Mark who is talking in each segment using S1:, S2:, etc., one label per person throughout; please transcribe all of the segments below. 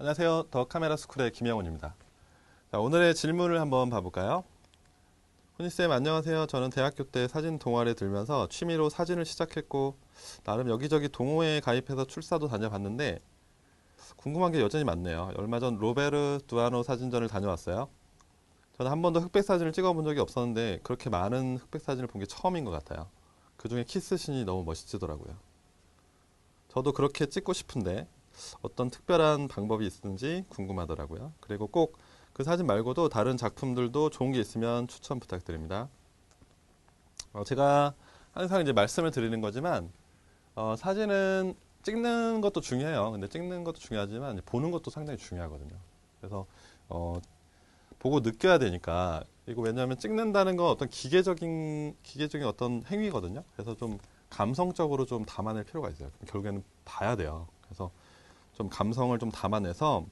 S1: 안녕하세요. 더 카메라 스쿨의 김영훈입니다. 자, 오늘의 질문을 한번 봐볼까요? 훈이쌤 안녕하세요. 저는 대학교 때 사진 동아리에 들면서 취미로 사진을 시작했고 나름 여기저기 동호회에 가입해서 출사도 다녀봤는데 궁금한 게 여전히 많네요. 얼마 전 로베르 두아노 사진전을 다녀왔어요. 저는 한 번도 흑백 사진을 찍어본 적이 없었는데 그렇게 많은 흑백 사진을 본 게 처음인 것 같아요. 그 중에 키스신이 너무 멋있더라고요. 저도 그렇게 찍고 싶은데 어떤 특별한 방법이 있는지 궁금하더라고요. 그리고 꼭 그 사진 말고도 다른 작품들도 좋은 게 있으면 추천 부탁드립니다. 제가 항상 이제 말씀을 드리는 거지만 사진은 찍는 것도 중요해요. 근데 찍는 것도 중요하지만 보는 것도 상당히 중요하거든요. 그래서 보고 느껴야 되니까 이거 왜냐하면 찍는다는 건 어떤 기계적인 어떤 행위거든요. 그래서 좀 감성적으로 좀 담아낼 필요가 있어요. 결국에는 봐야 돼요. 그래서 좀 감성을 좀 담아내서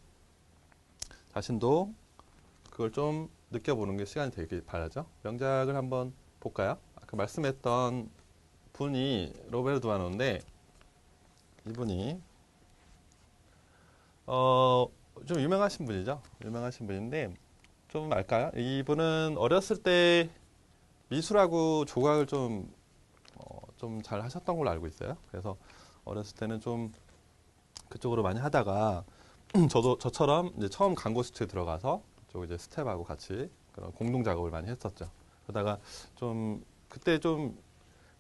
S1: 자신도 그걸 좀 느껴보는 게 시간이 되길 바라죠. 명작을 한번 볼까요? 아까 말씀했던 분이 로베르 두아노인데 이분이 좀 유명하신 분이죠. 유명하신 분인데 좀 알까요? 이분은 어렸을 때 미술하고 조각을 좀 잘 하셨던 걸로 알고 있어요. 그래서 어렸을 때는 좀 그쪽으로 많이 하다가 저처럼 이제 처음 광고 스튜디오에 들어가서 저 이제 스텝하고 같이 그런 공동 작업을 많이 했었죠. 그러다가 좀 그때 좀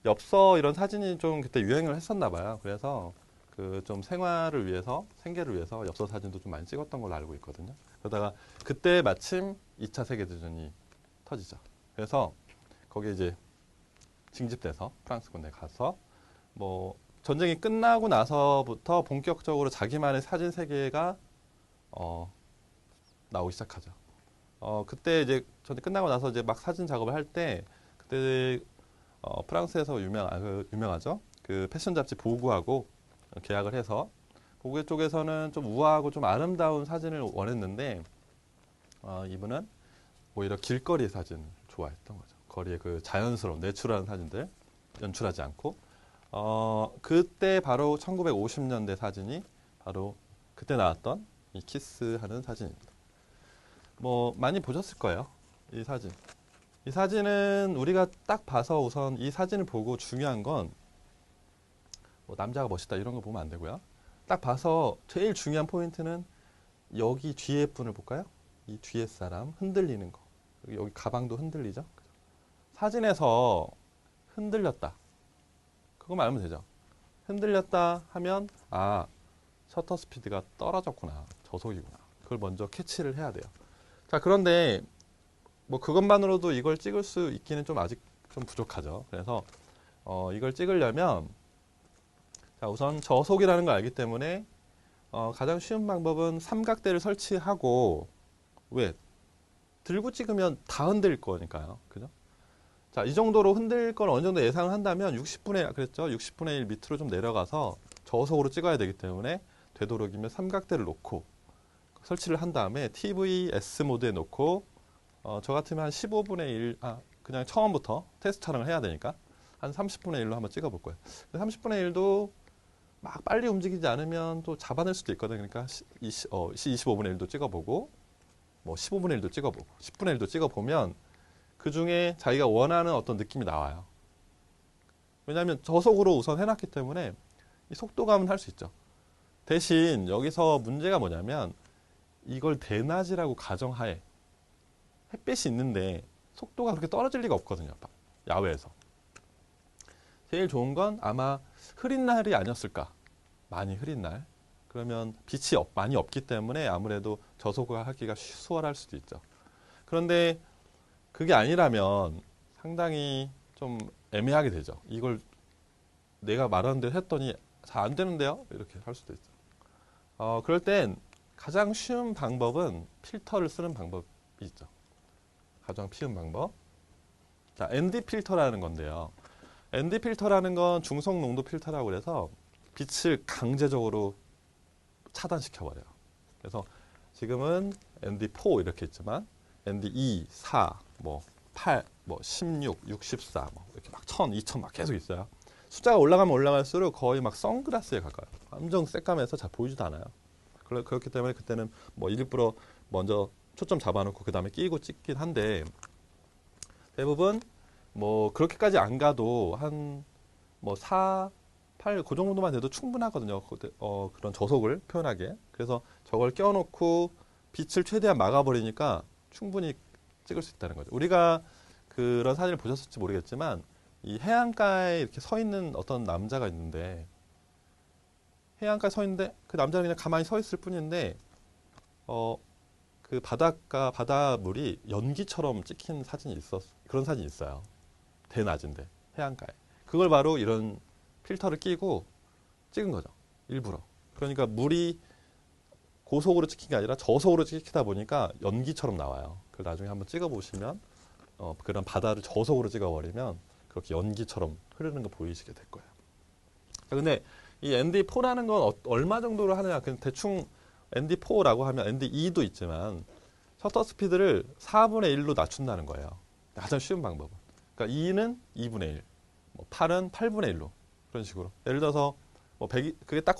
S1: 엽서 이런 사진이 좀 그때 유행을 했었나 봐요. 그래서 그 좀 생활을 위해서 생계를 위해서 엽서 사진도 좀 많이 찍었던 걸로 알고 있거든요. 그러다가 그때 마침 2차 세계대전이 터지죠. 그래서 거기에 이제 징집돼서 프랑스 군대에 가서 뭐 전쟁이 끝나고 나서부터 본격적으로 자기만의 사진 세계가 나오기 시작하죠. 그때 이제 전쟁 끝나고 나서 이제 막 사진 작업을 할 때 그때 프랑스에서 유명하죠. 그 패션 잡지 보그하고 계약을 해서 보그 쪽에서는 좀 우아하고 좀 아름다운 사진을 원했는데 이분은 오히려 길거리 사진을 좋아했던 거죠. 거리의 그 자연스러운 내추럴한 사진들 연출하지 않고 그때 바로 1950년대 사진이 바로 그때 나왔던 이 키스하는 사진입니다. 뭐 많이 보셨을 거예요. 이 사진. 이 사진은 우리가 딱 봐서 우선 이 사진을 보고 중요한 건 뭐 남자가 멋있다 이런 거 보면 안 되고요. 딱 봐서 제일 중요한 포인트는 여기 뒤에 분을 볼까요? 이 뒤에 사람 흔들리는 거. 여기 가방도 흔들리죠? 사진에서 흔들렸다. 그거만 알면 되죠. 흔들렸다 하면 셔터 스피드가 떨어졌구나. 저속이구나. 그걸 먼저 캐치를 해야 돼요. 자, 그런데 뭐 그것만으로도 이걸 찍을 수 있기는 좀 아직 좀 부족하죠. 그래서 이걸 찍으려면 자, 우선 저속이라는 걸 알기 때문에 가장 쉬운 방법은 삼각대를 설치하고 왜? 들고 찍으면 다 흔들 거니까요. 그죠? 자, 이 정도로 흔들 걸 어느 정도 예상을 한다면 60분의 1 밑으로 좀 내려가서 저속으로 찍어야 되기 때문에 되도록이면 삼각대를 놓고 설치를 한 다음에 TVS 모드에 놓고 저 같으면 한 15분의 1, 그냥 처음부터 테스트 촬영을 해야 되니까 한 30분의 1로 한번 찍어볼 거예요. 30분의 1도 막 빨리 움직이지 않으면 또 잡아낼 수도 있거든요. 그러니까 25분의 1도 찍어보고 뭐 15분의 1도 찍어보고 10분의 1도 찍어보면 그 중에 자기가 원하는 어떤 느낌이 나와요. 왜냐하면 저속으로 우선 해놨기 때문에 이 속도감은 할 수 있죠. 대신 여기서 문제가 뭐냐면 이걸 대낮이라고 가정하에 햇빛이 있는데 속도가 그렇게 떨어질 리가 없거든요. 야외에서. 제일 좋은 건 아마 흐린 날이 아니었을까. 많이 흐린 날. 그러면 빛이 많이 없기 때문에 아무래도 저속을 하기가 수월할 수도 있죠. 그런데 그게 아니라면 상당히 좀 애매하게 되죠. 이걸 내가 말하는 대로 했더니 잘 안 되는데요? 이렇게 할 수도 있죠. 그럴 땐 가장 쉬운 방법은 필터를 쓰는 방법이 있죠. 가장 쉬운 방법. 자, ND 필터라는 건데요. ND 필터라는 건 중성 농도 필터라고 그래서 빛을 강제적으로 차단시켜버려요. 그래서 지금은 ND4 이렇게 있지만 ND2, 4, 뭐 8, 뭐 16, 64, 뭐 이렇게 막 1000, 2000 막 계속 있어요. 숫자가 올라가면 올라갈수록 거의 막 선글라스에 가까워요. 엄청 새까매서 잘 보이지도 않아요. 그렇기 때문에 그때는 뭐 일부러 먼저 초점 잡아놓고 그 다음에 끼고 찍긴 한데 대부분 뭐 그렇게까지 안 가도 한 뭐 4, 8, 그 정도만 돼도 충분하거든요. 그런 저속을 표현하기에. 그래서 저걸 껴놓고 빛을 최대한 막아버리니까 충분히 찍을 수 있다는 거죠. 우리가 그런 사진을 보셨을지 모르겠지만 이 해안가에 이렇게 서 있는 어떤 남자가 있는데 해안가에 서 있는데 그 남자는 그냥 가만히 서 있을 뿐인데 그 바닷물이 연기처럼 찍힌 사진이 그런 사진이 있어요. 대낮인데 해안가에. 그걸 바로 이런 필터를 끼고 찍은 거죠. 일부러. 그러니까 물이 고속으로 찍힌 게 아니라 저속으로 찍히다 보니까 연기처럼 나와요. 그걸 나중에 한번 찍어보시면 그런 바다를 저속으로 찍어버리면 그렇게 연기처럼 흐르는 거 보이시게 될 거예요. 근데 이 ND4라는 건 얼마 정도로 하느냐. 그냥 대충 ND4라고 하면 ND2도 있지만 셔터 스피드를 4분의 1로 낮춘다는 거예요. 가장 쉬운 방법은. 그러니까 2는 2분의 1, 뭐 8은 8분의 1로 그런 식으로. 예를 들어서 뭐 그게 딱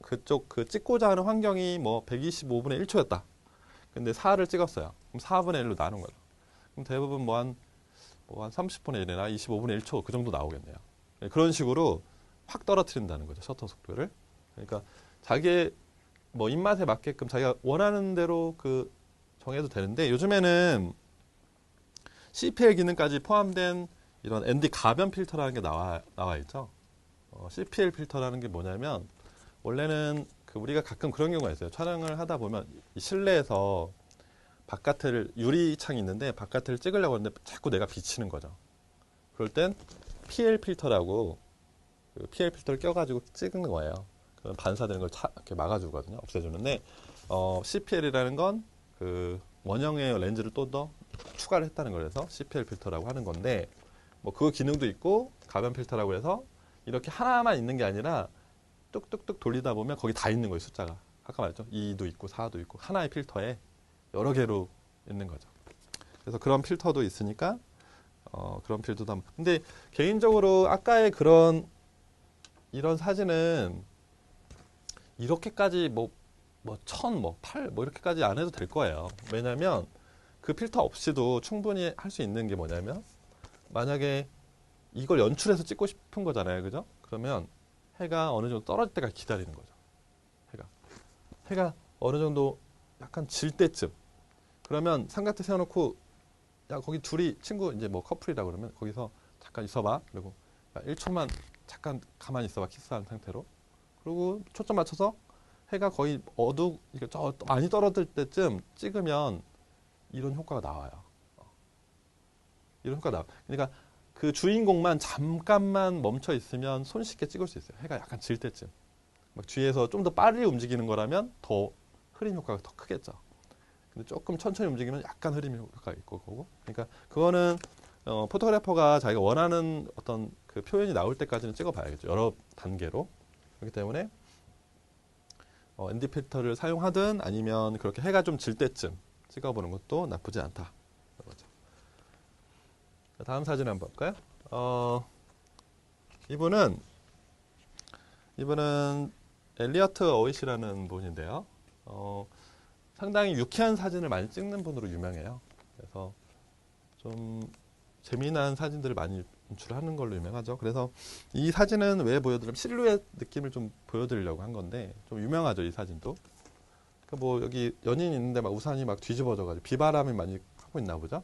S1: 그쪽 그 찍고자 하는 환경이 뭐 125분의 1초였다. 근데 4를 찍었어요. 그럼 4분의 1로 나눈 거죠. 그럼 대부분 한 30분의 1이나 25분의 1초 그 정도 나오겠네요. 그런 식으로 확 떨어뜨린다는 거죠. 셔터 속도를. 그러니까 자기의 뭐 입맛에 맞게끔 자기가 원하는 대로 정해도 되는데 요즘에는 CPL 기능까지 포함된 이런 ND 가변 필터라는 게 나와 있죠. CPL 필터라는 게 뭐냐면 원래는 우리가 가끔 그런 경우가 있어요. 촬영을 하다 보면 이 실내에서 바깥을 유리창이 있는데 바깥을 찍으려고 하는데 자꾸 내가 비치는 거죠. 그럴 땐 PL 필터라고 PL 필터를 껴가지고 찍은 거예요. 그럼 반사되는 걸 이렇게 막아주거든요. 없애주는데 CPL이라는 건 원형의 렌즈를 또 더 추가를 했다는 거라서 CPL 필터라고 하는 건데 뭐 그 기능도 있고 가변 필터라고 해서 이렇게 하나만 있는 게 아니라 뚝뚝뚝 돌리다 보면 거기 다 있는 거예요. 숫자가 아까 말했죠. 2도 있고 4도 있고 하나의 필터에 여러 개로 있는 거죠. 그래서 그런 필터도 있으니까 그런 필터도 한번. 근데 개인적으로 아까의 이런 사진은 이렇게까지 뭐 1000, 8 이렇게까지 안 해도 될 거예요. 왜냐면 그 필터 없이도 충분히 할 수 있는 게 뭐냐면 만약에 이걸 연출해서 찍고 싶은 거잖아요. 그죠? 그러면 해가 어느 정도 떨어질 때까지 기다리는 거죠. 해가 어느 정도 약간 질 때쯤. 그러면 삼각대 세워놓고 야 거기 둘이 친구 이제 뭐 커플이라 그러면 거기서 잠깐 있어봐. 그리고 1초만 잠깐 가만히 있어봐. 키스한 상태로. 그리고 초점 맞춰서 해가 거의 이게 많이 떨어질 때쯤 찍으면 이런 효과가 나와요. 이런 효과가 나와. 그러니까 그 주인공만 잠깐만 멈춰 있으면 손쉽게 찍을 수 있어요. 해가 약간 질 때쯤. 막 뒤에서 좀 더 빨리 움직이는 거라면 더 흐림 효과가 더 크겠죠. 근데 조금 천천히 움직이면 약간 흐림 효과가 있고 그거고. 그러니까 그거는 포토그래퍼가 자기가 원하는 어떤 그 표현이 나올 때까지는 찍어봐야겠죠. 여러 단계로. 그렇기 때문에 ND 필터를 사용하든 아니면 그렇게 해가 좀 질 때쯤 찍어보는 것도 나쁘지 않다. 그거죠. 다음 사진 한번 볼까요? 이분은 엘리어트 어윗이라는 분인데요. 상당히 유쾌한 사진을 많이 찍는 분으로 유명해요. 그래서 좀 재미난 사진들을 많이 연출하는 걸로 유명하죠. 그래서 이 사진은 왜 보여드리면 실루엣 느낌을 좀 보여드리려고 한 건데 좀 유명하죠. 이 사진도. 그러니까 뭐 여기 연인이 있는데 막 우산이 막 뒤집어져가지고 비바람이 많이 하고 있나 보죠.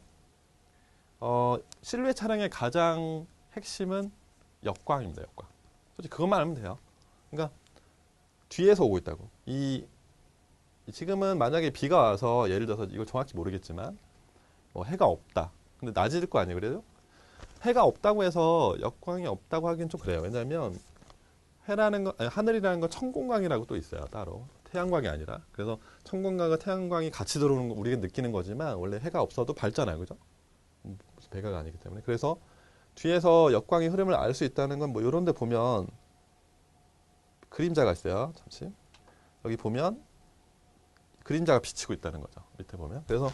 S1: 실루엣 촬영의 가장 핵심은 역광입니다. 역광. 솔직히 그것만 알면 돼요. 그러니까 뒤에서 오고 있다고. 지금은 만약에 비가 와서 예를 들어서 이거 정확히 모르겠지만 해가 없다. 근데 낮일 거 아니에요. 그래도 해가 없다고 해서 역광이 없다고 하기는 좀 그래요. 왜냐하면 하늘이라는 건 천공광이라고 또 있어요. 따로. 태양광이 아니라. 그래서 천공광과 태양광이 같이 들어오는 거 우리가 느끼는 거지만 원래 해가 없어도 밝잖아요. 그죠? 무슨 배가가 아니기 때문에. 그래서 뒤에서 역광의 흐름을 알 수 있다는 건 뭐 이런 데 보면 그림자가 있어요. 잠시. 여기 보면 그림자가 비치고 있다는 거죠. 밑에 보면. 그래서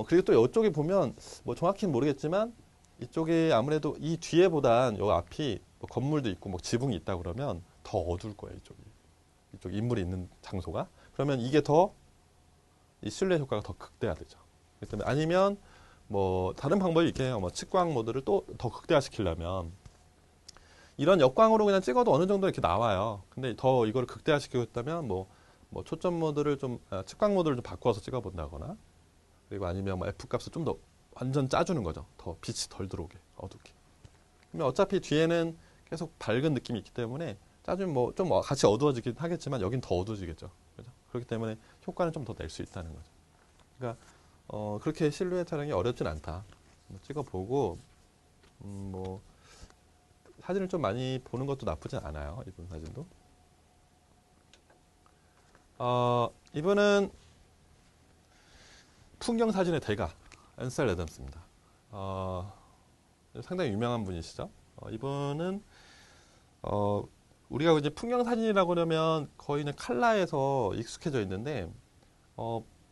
S1: 그리고 또 이쪽에 보면 뭐 정확히는 모르겠지만 이쪽에 아무래도 이 뒤에보단 요 앞이 뭐 건물도 있고 뭐 지붕이 있다 그러면 더 어두울 거예요. 이쪽이. 이쪽 인물이 있는 장소가. 그러면 이게 더 이 실루엣 효과가 더 극대화되죠. 그렇기 때문에 아니면 뭐 다른 방법이 있겠네요. 뭐 측광 모드를 또 더 극대화시키려면 이런 역광으로 그냥 찍어도 어느 정도 이렇게 나와요. 근데 더 이걸 극대화시키고 있다면 뭐 초점 모드를 좀 측광 모드를 좀 바꿔서 찍어본다거나 그리고 아니면 뭐 F 값을 좀 더 완전 짜주는 거죠. 더 빛이 덜 들어오게 어둡게. 그러면 어차피 뒤에는 계속 밝은 느낌이 있기 때문에 짜주면 뭐 좀 같이 어두워지긴 하겠지만 여긴 더 어두워지겠죠. 그죠? 그렇기 때문에 효과는 좀 더 낼 수 있다는 거죠. 그러니까 그렇게 실루엣 촬영이 어렵진 않다. 찍어보고 뭐 사진을 좀 많이 보는 것도 나쁘진 않아요. 이분 사진도. 이분은 풍경 사진의 대가 앤셀 애덤스입니다. 상당히 유명한 분이시죠. 이분은 우리가 이제 풍경 사진이라고 그러면 거의 그냥 칼라에서 익숙해져 있는데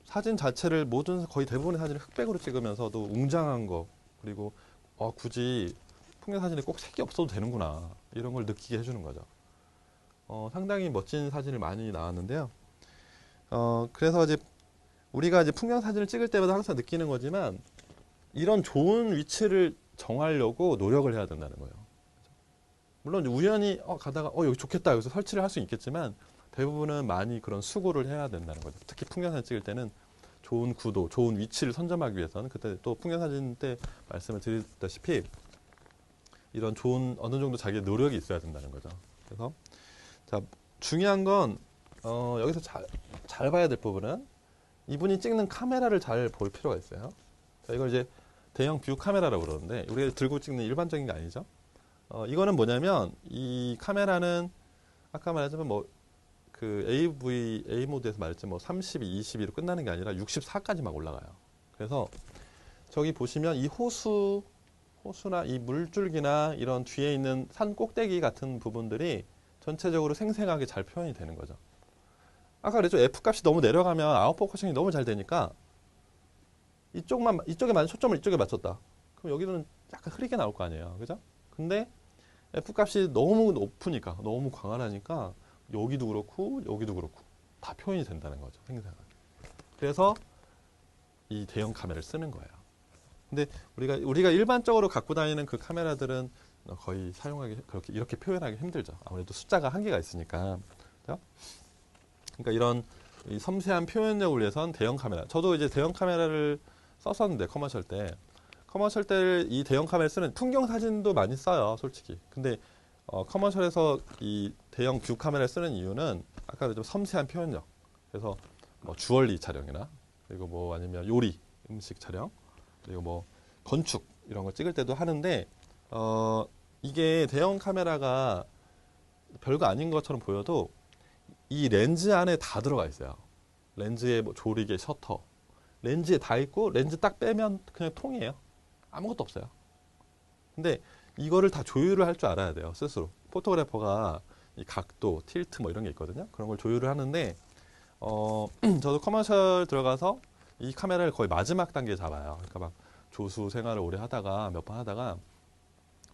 S1: 사진 자체를 모든 거의 대부분의 사진을 흑백으로 찍으면서도 웅장한 거 그리고 굳이 풍경 사진에 꼭 색이 없어도 되는구나 이런 걸 느끼게 해주는 거죠. 상당히 멋진 사진을 많이 나왔는데요. 그래서 이제 우리가 이제 풍경 사진을 찍을 때마다 항상 느끼는 거지만 이런 좋은 위치를 정하려고 노력을 해야 된다는 거예요. 물론 우연히 가다가 여기 좋겠다 여기서 설치를 할 수 있겠지만 대부분은 많이 그런 수고를 해야 된다는 거죠. 특히 풍경사진 찍을 때는 좋은 구도, 좋은 위치를 선점하기 위해서는 그때 또 풍경사진 때 말씀을 드렸다시피 이런 좋은 어느 정도 자기의 노력이 있어야 된다는 거죠. 그래서 자 중요한 건 여기서 잘 봐야 될 부분은 이분이 찍는 카메라를 잘 볼 필요가 있어요. 자, 이걸 이제 대형 뷰 카메라라고 그러는데 우리가 들고 찍는 일반적인 게 아니죠. 이거는 뭐냐면 이 카메라는 아까 말했지만 뭐 그 A 모드에서 말했지 뭐 32, 22로 끝나는 게 아니라 64까지 막 올라가요. 그래서 저기 보시면 이 호수나 이 물줄기나 이런 뒤에 있는 산 꼭대기 같은 부분들이 전체적으로 생생하게 잘 표현이 되는 거죠. 아까 그랬죠. F 값이 너무 내려가면 아웃포커싱이 너무 잘 되니까 이쪽에 만약 초점을 이쪽에 맞췄다. 그럼 여기는 약간 흐리게 나올 거 아니에요. 그죠? 근데 F 값이 너무 높으니까 너무 광활하니까 여기도 그렇고 여기도 그렇고 다 표현이 된다는 거죠. 생생하게. 그래서 이 대형 카메라를 쓰는 거예요. 근데 우리가 일반적으로 갖고 다니는 그 카메라들은 거의 사용하기 이렇게 표현하기 힘들죠. 아무래도 숫자가 한계가 있으니까. 그렇죠? 그러니까 이런 이 섬세한 표현력을 위해선 대형 카메라. 저도 이제 대형 카메라를 썼었는데 커머셜 때 이 대형 카메라 쓰는 풍경 사진도 많이 써요, 솔직히. 근데 커머셜에서 이 대형 뷰 카메라를 쓰는 이유는 아까 좀 섬세한 표현력. 그래서 뭐 주얼리 촬영이나 그리고 뭐 아니면 요리, 음식 촬영 그리고 뭐 건축 이런 거 찍을 때도 하는데 이게 대형 카메라가 별거 아닌 것처럼 보여도 이 렌즈 안에 다 들어가 있어요. 렌즈에 뭐 조리개, 셔터 렌즈에 다 있고 렌즈 딱 빼면 그냥 통이에요. 아무것도 없어요. 근데 이거를 다 조율을 할 줄 알아야 돼요. 스스로. 포토그래퍼가 이 각도, 틸트 뭐 이런 게 있거든요. 그런 걸 조율을 하는데 저도 커머셜 들어가서 이 카메라를 거의 마지막 단계에 잡아요. 그러니까 막 조수 생활을 오래 하다가 몇 번 하다가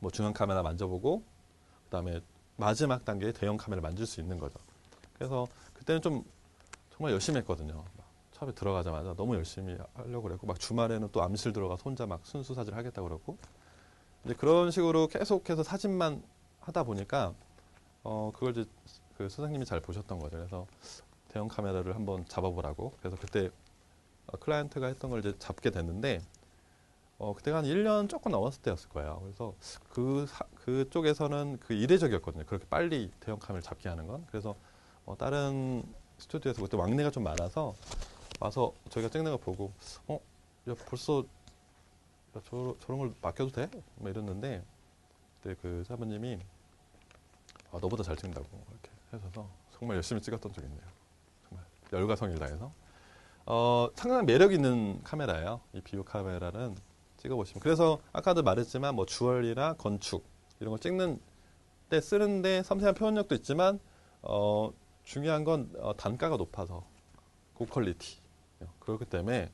S1: 뭐 중앙 카메라 만져보고 그다음에 마지막 단계에 대형 카메라 만질 수 있는 거죠. 그래서 그때는 좀 정말 열심히 했거든요. 처음에 들어가자마자 너무 열심히 하려고 그랬고 막 주말에는 또 암실 들어가서 혼자 막 순수 사진을 하겠다고 그러고 이제 그런 식으로 계속해서 사진만 하다 보니까 그걸 이제 그 선생님이 잘 보셨던 거죠. 그래서 대형 카메라를 한번 잡아보라고. 그래서 그때 클라이언트가 했던 걸 이제 잡게 됐는데 그때가 한 1년 조금 넘었을 때였을 거예요. 그래서 그쪽에서는 그 이례적이었거든요. 그렇게 빨리 대형 카메라를 잡게 하는 건. 그래서 다른 스튜디오에서 그때 왕래가 좀 많아서 와서 저희가 찍는 거 보고 야 벌써 야, 저런 걸 맡겨도 돼? 뭐 이랬는데 그때 그 사부님이 너보다 잘 찍는다고 이렇게 해서 정말 열심히 찍었던 적이 있네요. 정말 열과성일 다해서 상당히 매력 있는 카메라예요. 이 비오 카메라는 찍어보시면 그래서 아까도 말했지만 뭐 주얼리나 건축 이런 거 찍는 때 쓰는데 섬세한 표현력도 있지만 중요한 건 단가가 높아서 고퀄리티 그렇기 때문에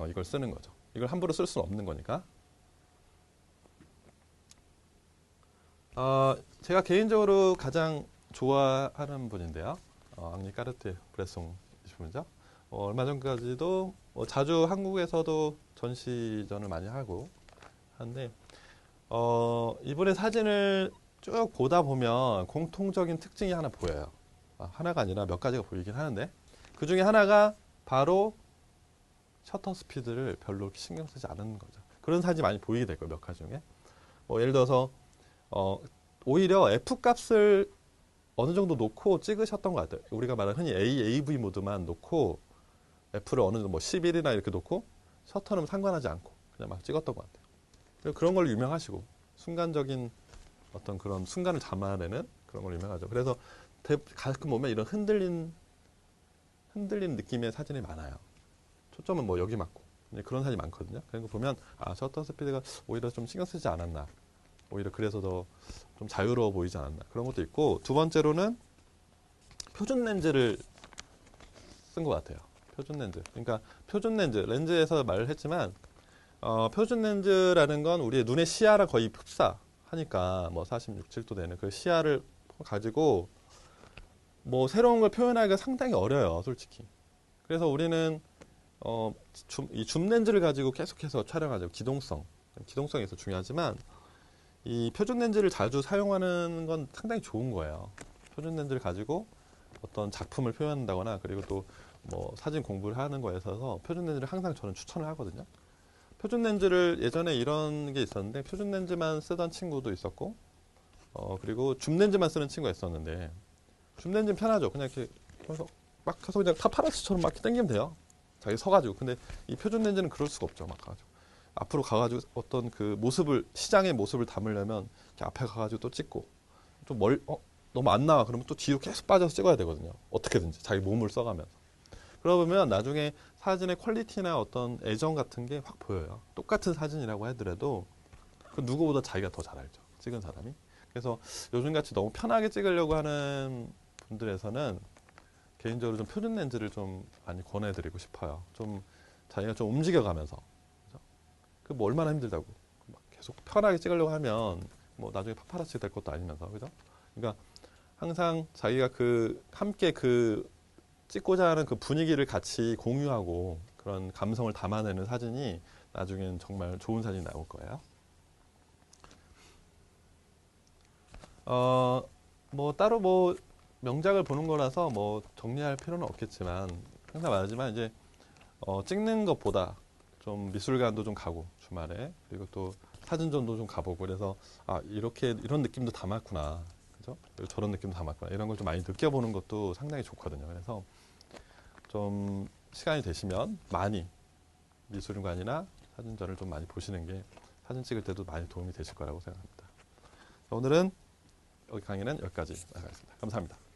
S1: 이걸 쓰는 거죠. 이걸 함부로 쓸 수는 없는 거니까. 제가 개인적으로 가장 좋아하는 분인데요. 앙리 까르띠에 브레송이시죠. 얼마 전까지도 자주 한국에서도 전시전을 많이 하고 하는데 이분의 사진을 쭉 보다 보면 공통적인 특징이 하나 보여요. 하나가 아니라 몇 가지가 보이긴 하는데 그 중에 하나가 바로 셔터 스피드를 별로 신경 쓰지 않은 거죠. 그런 사진이 많이 보이게 될 거예요. 몇 가지 중에. 예를 들어서 오히려 F 값을 어느 정도 놓고 찍으셨던 것 같아요. 우리가 말하는 흔히 AV 모드만 놓고 F를 어느 정도 11이나 이렇게 놓고 셔터는 상관하지 않고 그냥 막 찍었던 것 같아요. 그리고 그런 걸로 유명하시고 순간적인 어떤 그런 순간을 담아내는 그런 걸로 유명하죠. 그래서 가끔 보면 이런 흔들린 느낌의 사진이 많아요. 초점은 여기 맞고 그런 사진이 많거든요. 그런 거 보면 셔터 스피드가 오히려 좀 신경 쓰지 않았나. 오히려 그래서 더 좀 자유로워 보이지 않았나. 그런 것도 있고 두 번째로는 표준 렌즈를 쓴 것 같아요. 표준 렌즈. 그러니까 표준 렌즈에서 말을 했지만 표준 렌즈라는 건 우리의 눈의 시야랑 거의 흡사하니까 46, 7도 되는 그 시야를 가지고 새로운 걸 표현하기가 상당히 어려요, 솔직히. 그래서 우리는 이 줌 렌즈를 가지고 계속해서 촬영하죠. 기동성이 있어 중요하지만 이 표준 렌즈를 자주 사용하는 건 상당히 좋은 거예요. 표준 렌즈를 가지고 어떤 작품을 표현한다거나 그리고 또 사진 공부를 하는 거에 있어서 표준 렌즈를 항상 저는 추천을 하거든요. 표준 렌즈를 예전에 이런 게 있었는데 표준 렌즈만 쓰던 친구도 있었고 그리고 줌 렌즈만 쓰는 친구가 있었는데 줌 렌즈는 편하죠. 그냥 이렇게 막 가서 그냥 파파라치처럼 막 당기면 돼요. 자기 서가지고. 근데 이 표준 렌즈는 그럴 수가 없죠. 막 가가지고 앞으로 가가지고 어떤 그 시장의 모습을 담으려면 이렇게 앞에 가가지고 또 찍고 좀 너무 안 나와. 그러면 또 뒤로 계속 빠져서 찍어야 되거든요. 어떻게든지 자기 몸을 써가면서. 그러다 보면 나중에 사진의 퀄리티나 어떤 애정 같은 게 확 보여요. 똑같은 사진이라고 하더라도 그 누구보다 자기가 더 잘 알죠. 찍은 사람이. 그래서 요즘같이 너무 편하게 찍으려고 하는 분들에서는 개인적으로 좀 표준 렌즈를 좀 많이 권해드리고 싶어요. 좀 자기가 좀 움직여가면서. 그 얼마나 힘들다고. 계속 편하게 찍으려고 하면 나중에 파파라치 될 것도 아니면서. 그죠? 그러니까 항상 자기가 함께 찍고자 하는 그 분위기를 같이 공유하고 그런 감성을 담아내는 사진이 나중엔 정말 좋은 사진이 나올 거예요. 따로 명작을 보는 거라서 정리할 필요는 없겠지만 항상 말하지만 이제 찍는 것보다 좀 미술관도 좀 가고 주말에 그리고 또 사진전도 좀 가보고 그래서 이런 느낌도 담았구나. 그죠? 저런 느낌도 담았구나. 이런 걸 좀 많이 느껴보는 것도 상당히 좋거든요. 그래서 좀 시간이 되시면 많이 미술관이나 사진전을 좀 많이 보시는 게 사진 찍을 때도 많이 도움이 되실 거라고 생각합니다. 오늘은 여기 강의는 여기까지 나가겠습니다. 감사합니다.